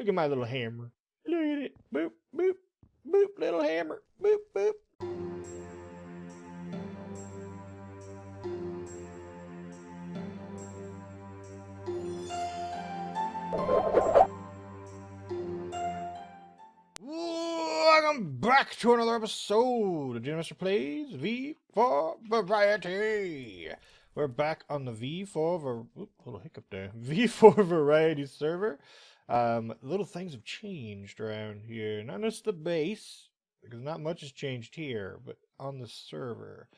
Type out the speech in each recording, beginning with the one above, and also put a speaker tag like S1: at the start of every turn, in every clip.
S1: Look at my little hammer. Look at it. Boop, boop, boop, little hammer. Boop, boop. Welcome back to another episode of Digimazter Plays V for Variety. We're back on the little hiccup there. V4 Variety server. Little things have changed around here. Not just the base, because not much has changed here, but on the server.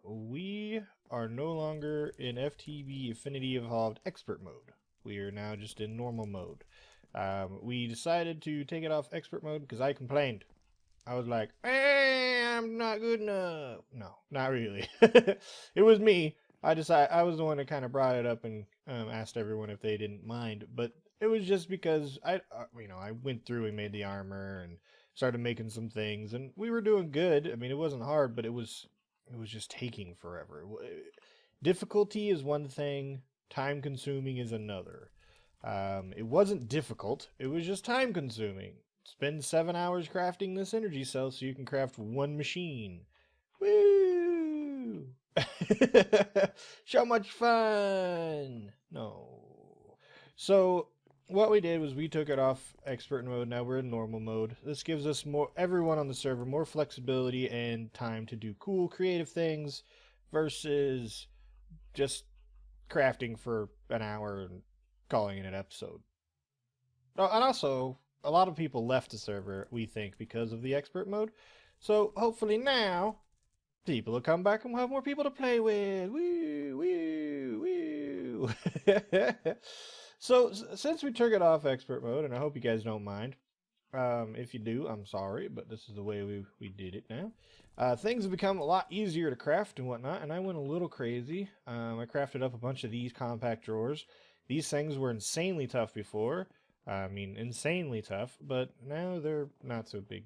S1: We are no longer in FTB Affinity Evolved Expert mode. We are now just in normal mode. We decided to take it off expert mode because I complained. I was like, hey, I'm not good enough. No, not really. It was me. I was the one that kind of brought it up and asked everyone if they didn't mind. But it was just because I went through and made the armor and started making some things, and we were doing good. I mean, it wasn't hard, but it was just taking forever. Difficulty is one thing, time consuming is another. It wasn't difficult, it was just time consuming. Spend 7 hours crafting this energy cell so you can craft one machine. Woo! So much fun! No. So, what we did was we took it off expert mode, now we're in normal mode. This gives us everyone on the server more flexibility and time to do cool, creative things versus just crafting for an hour and calling it an episode. Oh, and also, a lot of people left the server, we think, because of the expert mode. So hopefully now, people will come back and we'll have more people to play with. Woo, woo, woo. So since we took it off expert mode, and I hope you guys don't mind, if you do, I'm sorry, but this is the way we did it now. Things have become a lot easier to craft and whatnot, and I went a little crazy. I crafted up a bunch of these compact drawers. These things were insanely tough before. I mean, insanely tough, but now they're not so big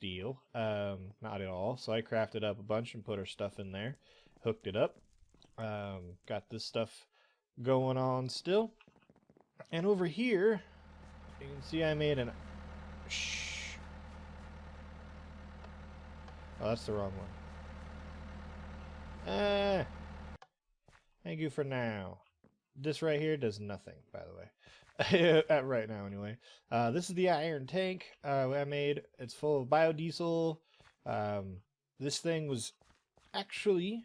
S1: deal. Not at all. So I crafted up a bunch and put our stuff in there. Hooked it up. Got this stuff going on still. And over here, you can see I made an... Shh. Oh, that's the wrong one. Thank you for now. This right here does nothing, by the way. Right now, anyway. This is the iron tank I made. It's full of biodiesel. This thing was actually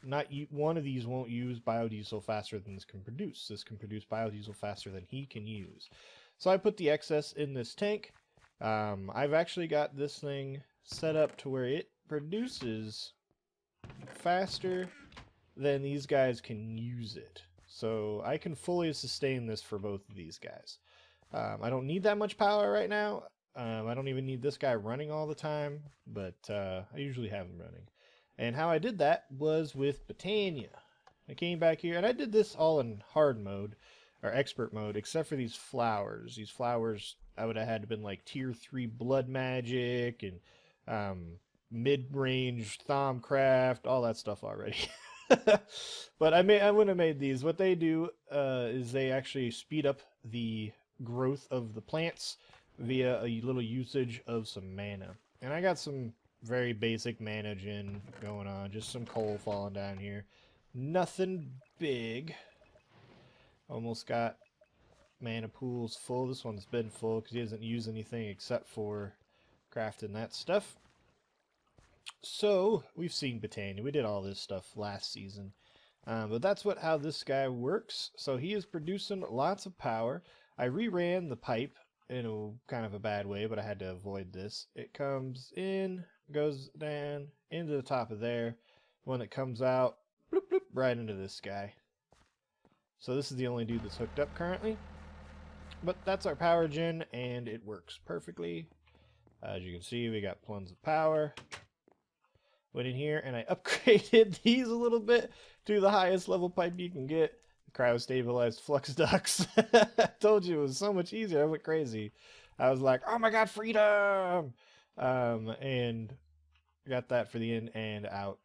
S1: not one of these won't use biodiesel faster than this can produce. This can produce biodiesel faster than he can use. So I put the excess in this tank. I've actually got this thing set up to where it produces faster than these guys can use it. So I can fully sustain this for both of these guys. I don't need that much power right now. I don't even need this guy running all the time, but I usually have him running. And how I did that was with Botania. I came back here, and I did this all in hard mode, or expert mode, except for these flowers. These flowers, I would have had to been like tier 3 blood magic, and mid-range Thaumcraft, all that stuff already. But I wouldn't have made these. What they do is they actually speed up the growth of the plants via a little usage of some mana. And I got some very basic mana gen going on. Just some coal falling down here. Nothing big. Almost got mana pools full. This one's been full because he doesn't use anything except for crafting that stuff. So, we've seen Botania. We did all this stuff last season. But that's how this guy works. So he is producing lots of power. I reran the pipe in a kind of a bad way, but I had to avoid this. It comes in, goes down, into the top of there. When it comes out, bloop, bloop, right into this guy. So this is the only dude that's hooked up currently. But that's our power gen, and it works perfectly. As you can see, we got tons of power. Went in here and I upgraded these a little bit to the highest level pipe you can get. Cryo-stabilized flux ducts. I told you it was so much easier. I went crazy. I was like, oh my god, freedom! And got that for the in and out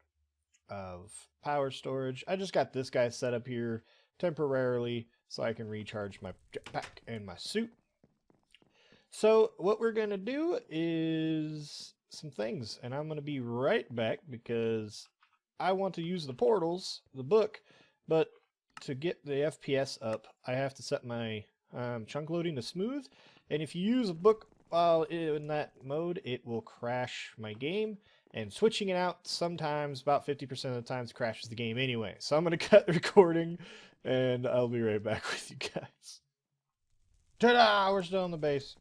S1: of power storage. I just got this guy set up here temporarily so I can recharge my jetpack and my suit. So what we're going to do is some things, and I'm going to be right back because I want to use the portals, the book, but to get the FPS up, I have to set my chunk loading to smooth, and if you use a book while in that mode, it will crash my game, and switching it out sometimes, about 50% of the times, crashes the game anyway. So I'm going to cut the recording, and I'll be right back with you guys. Ta-da! We're still on the base.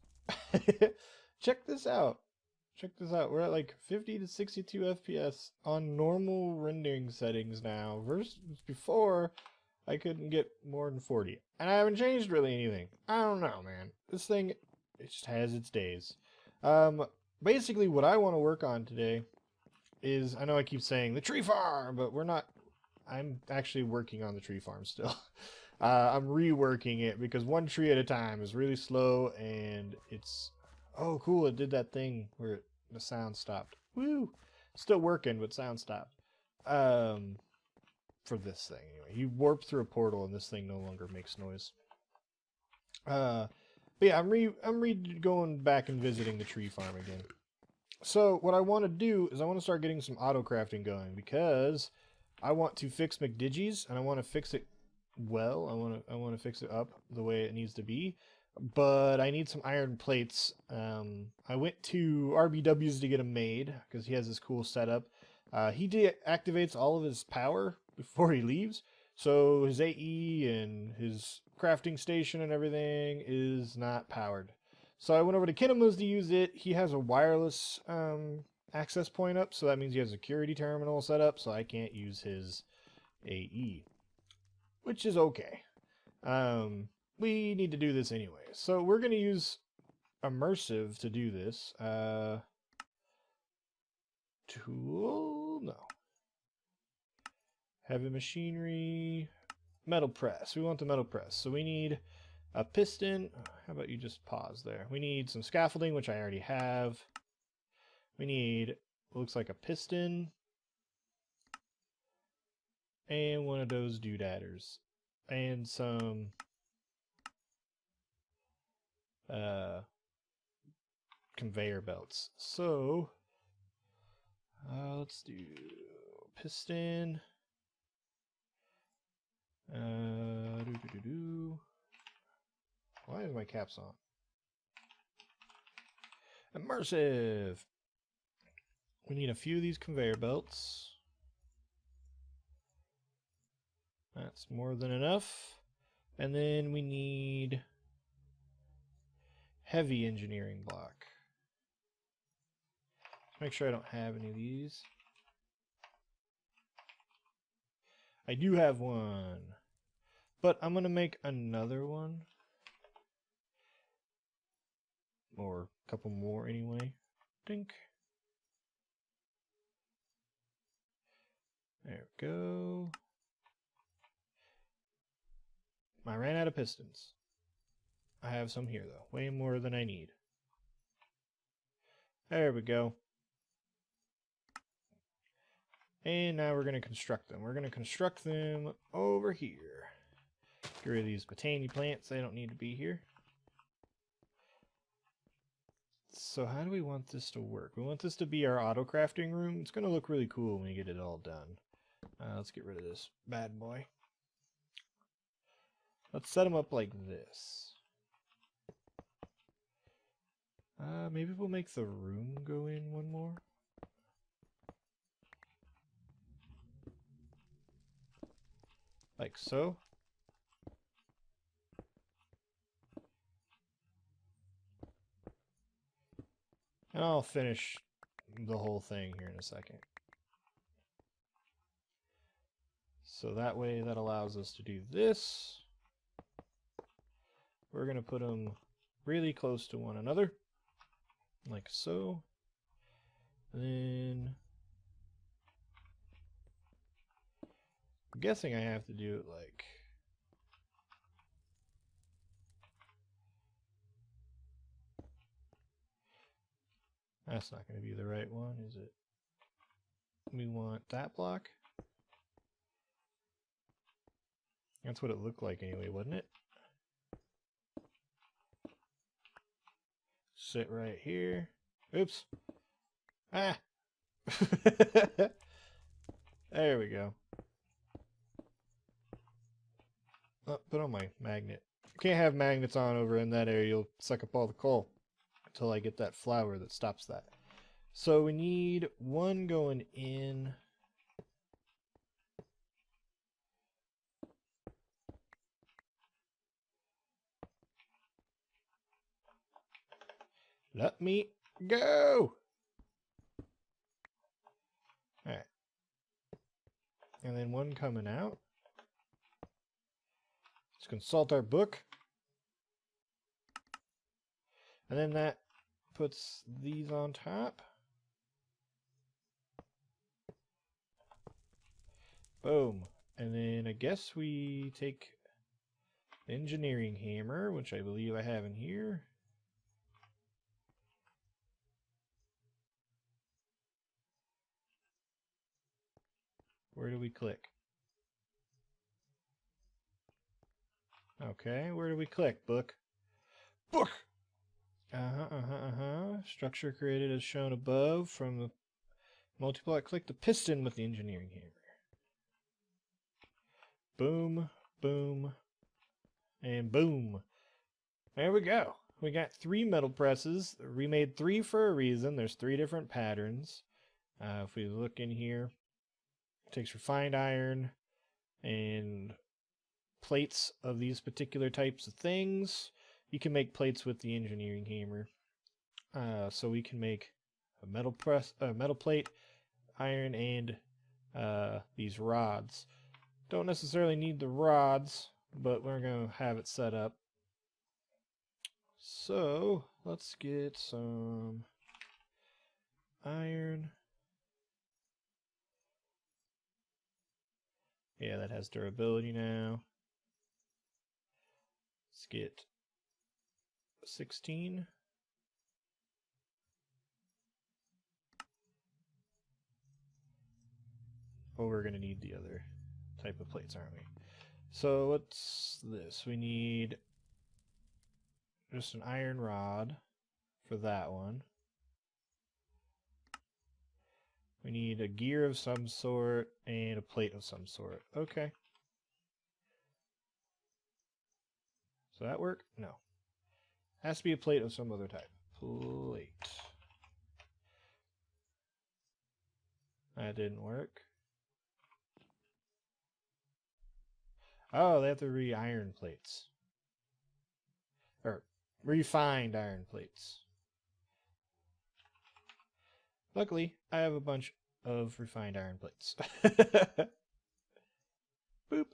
S1: Check this out. Check this out. We're at like 50 to 62 FPS on normal rendering settings now. Versus before, I couldn't get more than 40. And I haven't changed really anything. I don't know, man. This thing, it just has its days. Basically, what I want to work on today is, I know I keep saying the tree farm, but we're not. I'm actually working on the tree farm still. I'm reworking it because one tree at a time is really slow, and it's... Oh, cool, it did that thing where the sound stopped. Woo! Still working, but sound stopped. For this thing, anyway. You warp through a portal, and this thing no longer makes noise. But yeah, I'm going back and visiting the tree farm again. So what I want to do is I want to start getting some auto crafting going because I want to fix McDigis, and I want to fix it well. I want to fix it up the way it needs to be, but I need some iron plates. I went to RBW's to get them made because he has this cool setup. He deactivates all of his power before he leaves, so his AE and his crafting station and everything is not powered. So I went over to Kinema's to use it. He has a wireless access point up, so that means he has a security terminal set up, so I can't use his AE, which is okay. We need to do this anyway. So we're going to use immersive to do this. Tool? No. Heavy machinery. Metal press. We want the metal press. So we need a piston. How about you just pause there? We need some scaffolding, which I already have. We need, looks like a piston. And one of those doodadders. And some conveyor belts. So let's do piston. Why is my caps on? Immersive. We need a few of these conveyor belts. That's more than enough. And then we need heavy engineering block. Make sure I don't have any of these. I do have one, but I'm gonna make another one, or a couple more anyway. Dink. There we go. I ran out of pistons. I have some here though, way more than I need. There we go. And now we're going to construct them. We're going to construct them over here. Get rid of these botany plants. They don't need to be here. So how do we want this to work? We want this to be our auto crafting room. It's going to look really cool when we get it all done. Let's get rid of this bad boy. Let's set them up like this. Maybe we'll make the room go in one more. Like so. And I'll finish the whole thing here in a second. So that way that allows us to do this. We're going to put them really close to one another. Like so. Then I'm guessing I have to do it like that's not going to be the right one, is it? We want that block. That's what it looked like anyway, wasn't it? Sit right here. Oops. Ah! There we go. Oh, put on my magnet. You can't have magnets on over in that area. You'll suck up all the coal until I get that flower that stops that. So we need one going in. Let me go. All right. And then one coming out. Let's consult our book. And then that puts these on top. Boom. And then I guess we take the engineering hammer, which I believe I have in here. Where do we click? Okay, where do we click, book? Book! Structure created as shown above from the multiply. Click the piston with the engineering hammer. Boom, boom, and boom. There we go. We got 3 metal presses. We made 3 for a reason. There's 3 different patterns. If we look in here, it takes refined iron and plates of these particular types of things. You can make plates with the engineering hammer. So we can make a metal plate, iron, and these rods. Don't necessarily need the rods, but we're going to have it set up. So let's get some iron. Yeah, that has durability now. Let's get 16. Oh, we're going to need the other type of plates, aren't we? So what's this? We need just an iron rod for that one. We need a gear of some sort and a plate of some sort. Okay. So that work? No. Has to be a plate of some other type. Plate. That didn't work. Oh, they have to re-iron plates. Or refined iron plates. Luckily, I have a bunch of refined iron plates. Boop.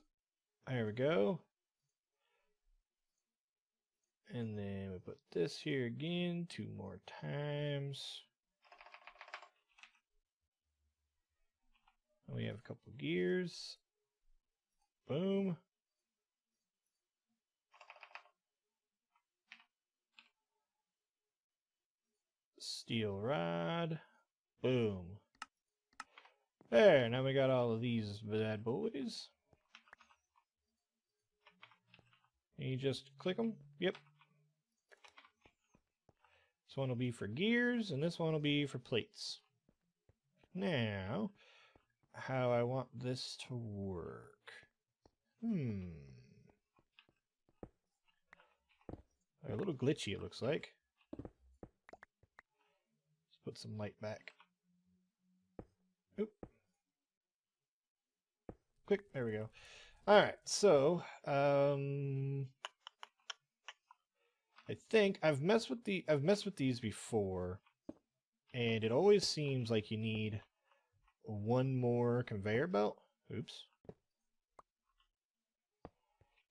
S1: There we go. And then we put this here again 2 more times. And we have a couple gears. Boom. Steel rod. Boom. There, now we got all of these bad boys. And you just click them. Yep. This one will be for gears, and this one will be for plates. Now, how I want this to work. They're a little glitchy, it looks like. Let's put some light back. Oop. Quick, there we go. Alright, so I think I've messed with these before, and it always seems like you need one more conveyor belt. Oops.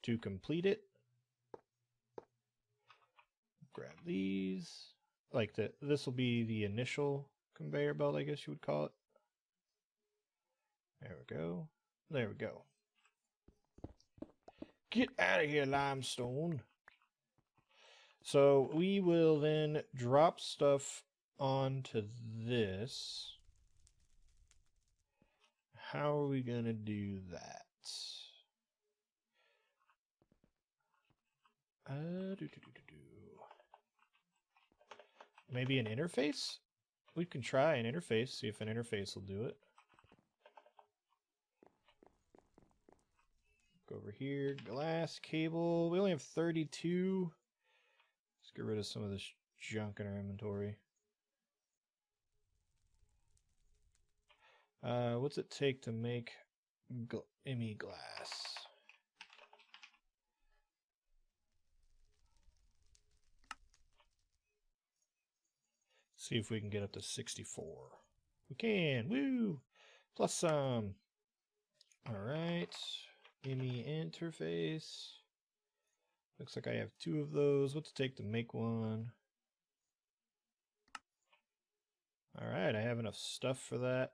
S1: To complete it. Grab these. Like this will be the initial conveyor belt, I guess you would call it. There we go. There we go. Get out of here, limestone. So we will then drop stuff onto this. How are we going to do that? Maybe an interface? We can try an interface, see if an interface will do it. Go over here, glass cable. We only have 32. Let's get rid of some of this junk in our inventory. What's it take to make ME glass? See if we can get up to 64. We can. Woo! Plus some. Alright. ME interface. Looks like I have 2 of those. What's it take to make one? Alright, I have enough stuff for that.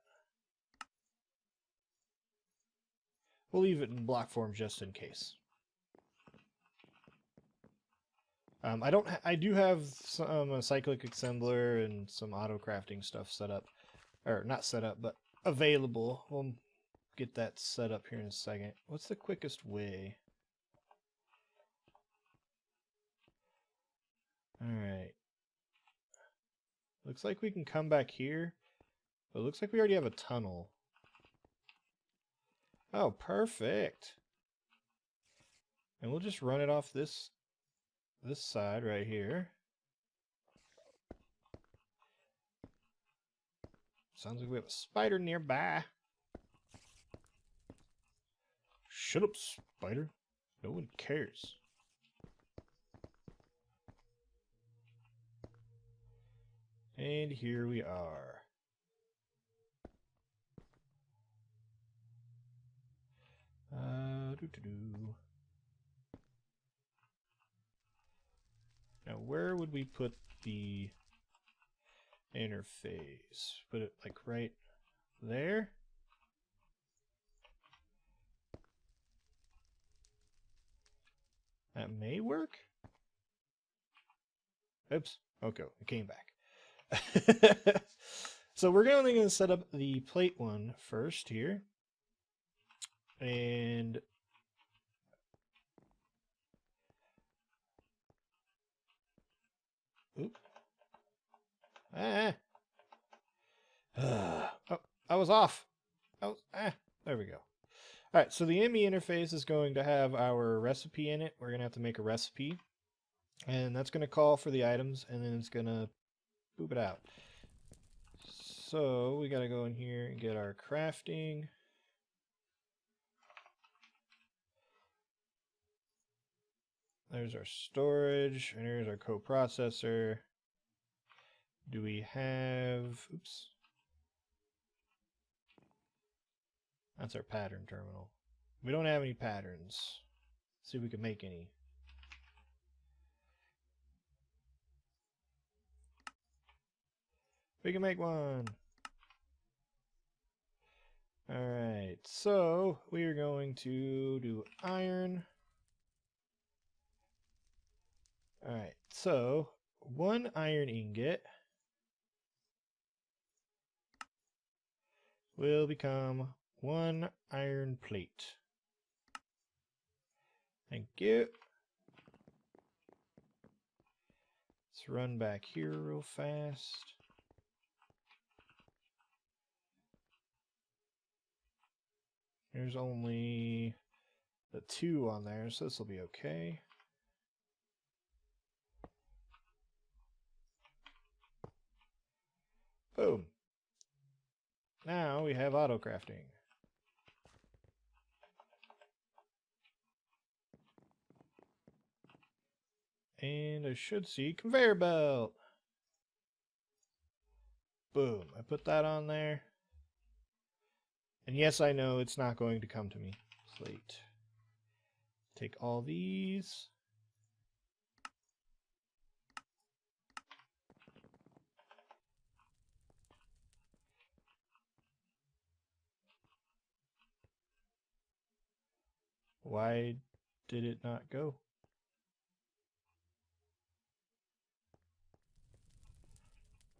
S1: We'll leave it in block form just in case. I do have some a cyclic assembler and some auto crafting stuff set up, or not set up, but available. We'll get that set up here in a second. What's the quickest way? All right. Looks like we can come back here, but it looks like we already have a tunnel. Oh, perfect. And we'll just run it off this side right here. Sounds like we have a spider nearby. Shut up, spider. No one cares. And here we are. Now, where would we put the interface? Put it like right there? That may work. Oops. Okay, it came back. So we're only going to set up the plate one first here. And oop. Oh, I was off. There we go. All right, so the ME interface is going to have our recipe in it. We're going to have to make a recipe. And that's going to call for the items, and then it's going to boop it out. So we got to go in here and get our crafting. There's our storage, and here's our coprocessor. Do we have... Oops. That's our pattern terminal. We don't have any patterns. Let's see if we can make any. We can make one. Alright, so we are going to do iron. Alright, so 1 iron ingot will become 1 iron plate. Thank you. Let's run back here real fast. There's only the 2 on there, so this will be okay. Boom. Now we have auto crafting. And I should see conveyor belt. Boom. I put that on there. And yes, I know it's not going to come to me. Plate. Take all these. Why did it not go?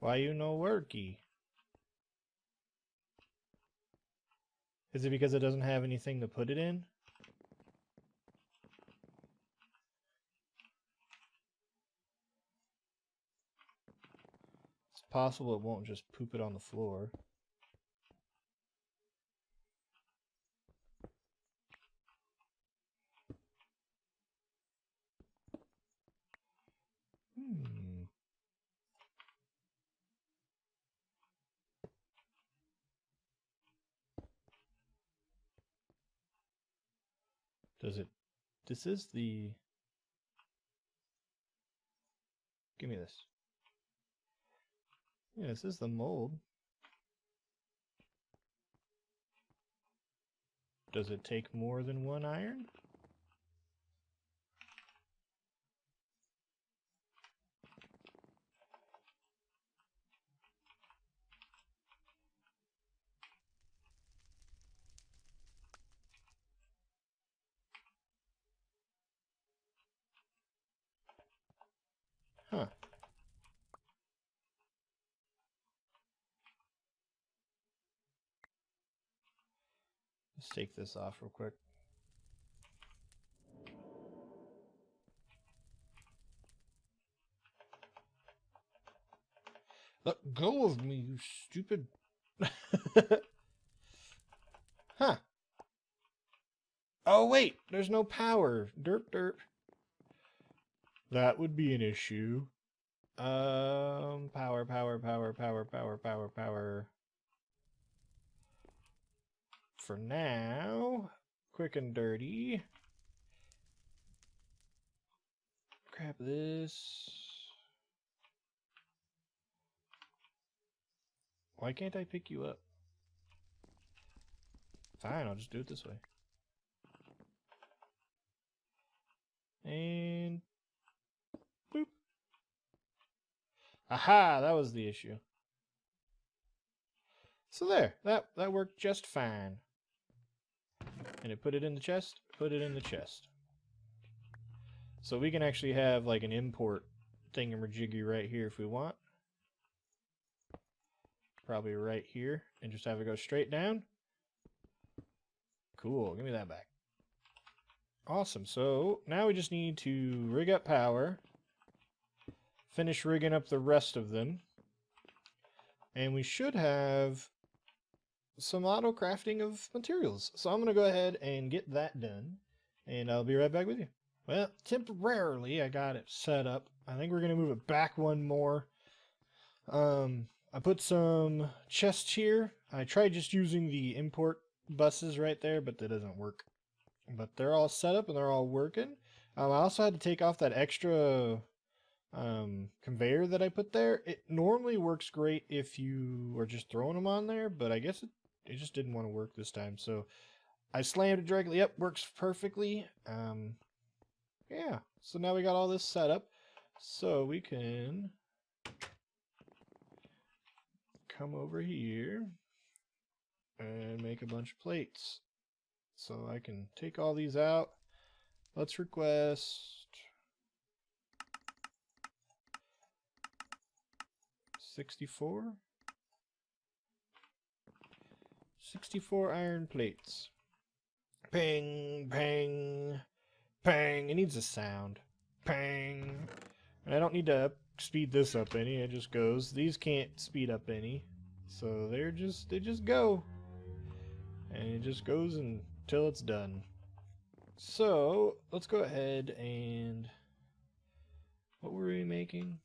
S1: Why you no worky? Is it because it doesn't have anything to put it in? possible it won't just poop it on the floor. Does it? This is the... Give me this. Yeah, this is the mold. Does it take more than one iron? Huh. Let's take this off real quick. Let go of me, you stupid... Huh. Oh, wait. There's no power. Derp, derp. That would be an issue. Power, power, power, power, power, power, power. For now, quick and dirty. Grab this. Why can't I pick you up? Fine, I'll just do it this way. And boop. Aha, that was the issue. So there, that worked just fine. And it put it in the chest, put it in the chest. So we can actually have like an import thingamajiggy right here if we want. Probably right here, and just have it go straight down. Cool, give me that back. Awesome, so now we just need to rig up power, finish rigging up the rest of them, and we should have some auto crafting of materials. So I'm going to go ahead and get that done, and I'll be right back with you. Well, temporarily I got it set up. I think we're going to move it back one more. I put some chests here. I tried just using the import buses right there, but that doesn't work. But they're all set up and they're all working. I also had to take off that extra conveyor that I put there. It normally works great if you are just throwing them on there, but I guess it just didn't want to work this time. So I slammed it directly up. Works perfectly. Yeah, so now we got all this set up. So we can come over here and make a bunch of plates. So I can take all these out. Let's request 64. 64 iron plates. Ping, ping, ping. It needs a sound. Ping. And I don't need to speed this up any. It just goes. These can't speed up any. So they just go. And it just goes until it's done. So let's go ahead and... What were we making?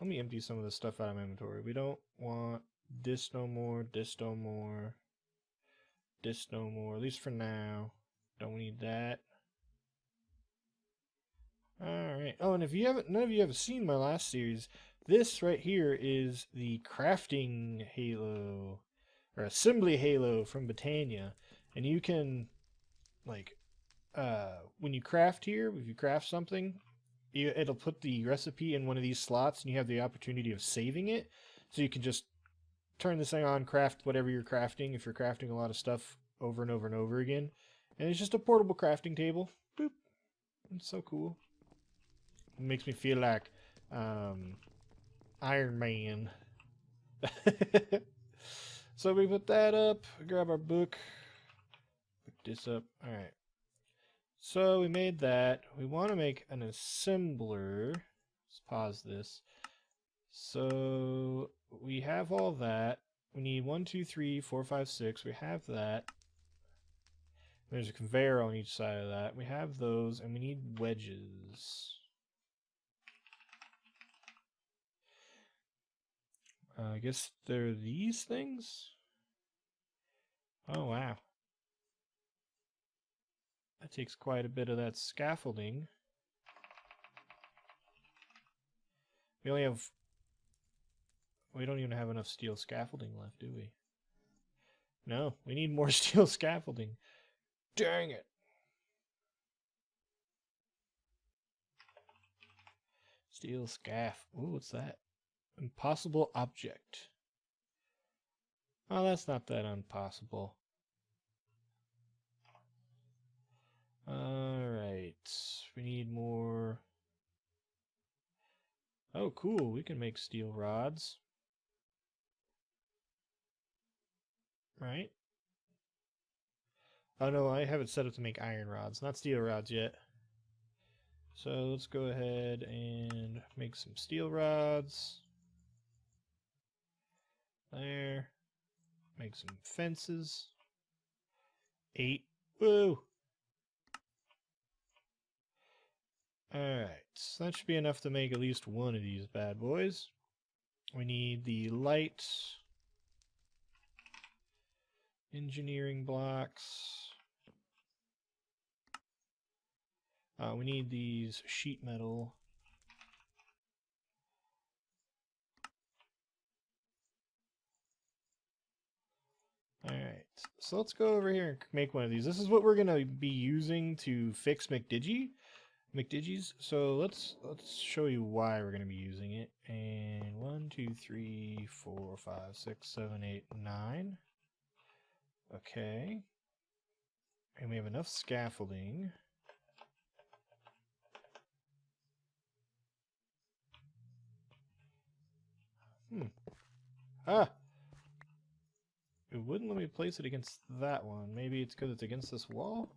S1: Let me empty some of this stuff out of my inventory. We don't want this no more, this no more, this no more, at least for now. Don't need that. Alright. Oh, and if you haven't, none of you have seen my last series, this right here is the crafting halo, or assembly halo from Britannia. And you can, like, when you craft here, if you craft something, it'll put the recipe in one of these slots and you have the opportunity of saving it. So you can just turn this thing on, craft whatever you're crafting if you're crafting a lot of stuff over and over and over again. And it's just a portable crafting table. Boop. It's so cool. It makes me feel like Iron Man. So we put that up, grab our book, pick this up. Alright. So we made that. We want to make an assembler. Let's pause this. So we have all that. We need 1, 2, 3, 4, 5, 6. We have that. There's a conveyor on each side of that. We have those, and we need wedges. I guess they're these things? Oh, wow. That takes quite a bit of that scaffolding. We only have... We don't even have enough steel scaffolding left, do we? No, we need more steel scaffolding. Dang it! Steel scaff. Ooh, what's that? Impossible object. Oh, that's not that impossible. Alright. We need more... Oh, cool. We can make steel rods. Right? Oh, no, I have it set up to make iron rods, not steel rods yet. So let's go ahead and make some steel rods. There. Make some fences. 8. Woo! Alright, so that should be enough to make at least one of these bad boys. We need the light engineering blocks. We need these sheet metal. Alright, so let's go over here and make one of these. This is what we're going to be using to fix McDigis. So let's show you why we're going to be using it. And 1, 2, 3, 4, 5, 6, 7, 8, 9. Okay. And we have enough scaffolding. Ah! It wouldn't let me place it against that one. Maybe it's because it's against this wall?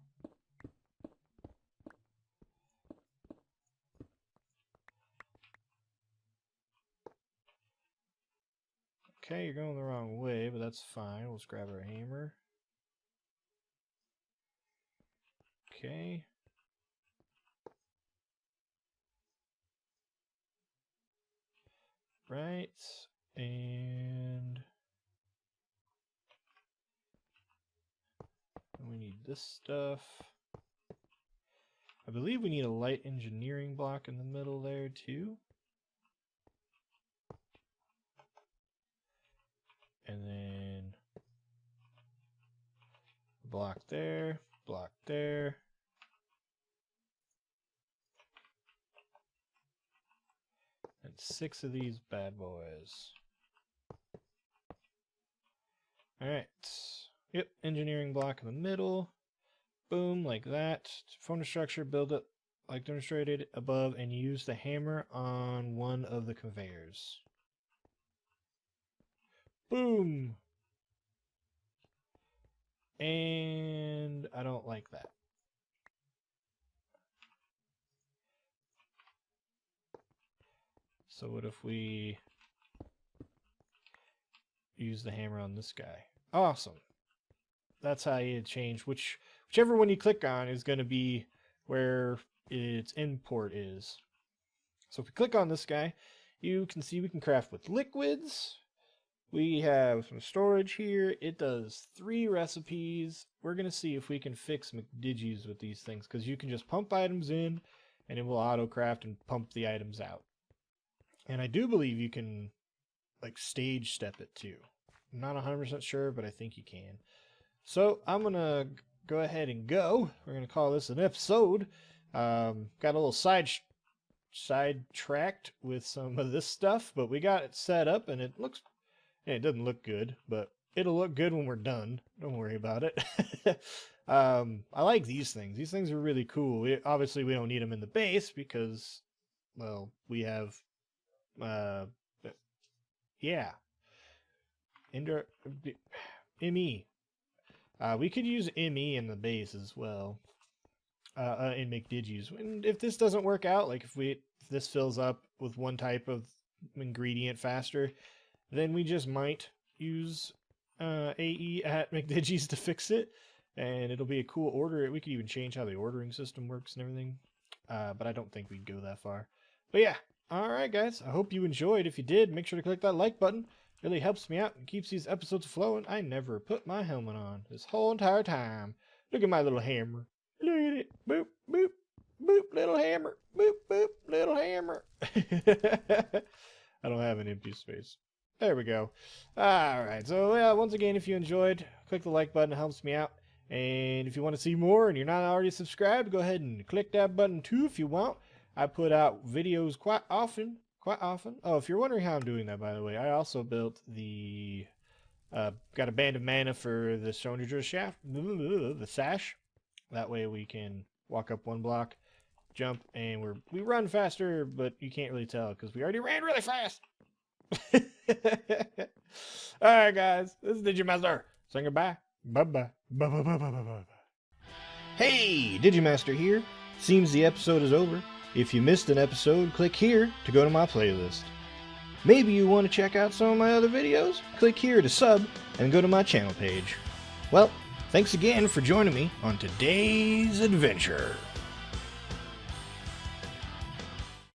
S1: Okay, you're going the wrong way, but that's fine. Let's grab our hammer. Okay. Right. And we need this stuff. I believe we need a light engineering block in the middle there too. And then block there, block there. And 6 of these bad boys. Alright. Yep, engineering block in the middle. Boom, like that. Form the structure, build it like demonstrated above, and use the hammer on one of the conveyors. Boom! And I don't like that. So what if we use the hammer on this guy? Awesome. That's how you change whichever one you click on is going to be where its import is. So if we click on this guy, you can see we can craft with liquids. We have some storage here. It does 3 recipes. We're going to see if we can fix McDigis with these things, because you can just pump items in and it will auto craft and pump the items out. And I do believe you can like stage step it too. I'm not 100% sure, but I think you can. So I'm going to go ahead and go. We're going to call this an episode. Got a little sidetracked with some of this stuff, but we got it set up and it doesn't look good, but it'll look good when we're done. Don't worry about it. I like these things. These things are really cool. Obviously, we don't need them in the base because, well, we have, yeah, ME. We could use ME in the base as well, in McDigis. And if this doesn't work out, like if this fills up with one type of ingredient faster, then we just might use AE at McDiggy's to fix it, and it'll be a cool order. We could even change how the ordering system works and everything, but I don't think we'd go that far. But yeah, alright guys, I hope you enjoyed. If you did, make sure to click that like button. It really helps me out and keeps these episodes flowing. I never put my helmet on this whole entire time. Look at my little hammer. Look at it. Boop, boop, boop, little hammer. Boop, boop, little hammer. I don't have an empty space. There we go. Alright, so yeah, once again, if you enjoyed, click the like button. It helps me out. And if you want to see more and you're not already subscribed, go ahead and click that button too if you want. I put out videos quite often. Oh, if you're wondering how I'm doing that, by the way, I also built the... got a band of mana for the Soldier Shaft, the sash. That way we can walk up one block, jump, and we run faster, but you can't really tell because we already ran really fast. Alright guys, this is Digimazter. Saying goodbye. Bye-bye. Bye-bye. Hey, Digimazter here. Seems the episode is over. If you missed an episode, click here to go to my playlist. Maybe you want to check out some of my other videos? Click here to sub and go to my channel page. Well, thanks again for joining me on today's adventure.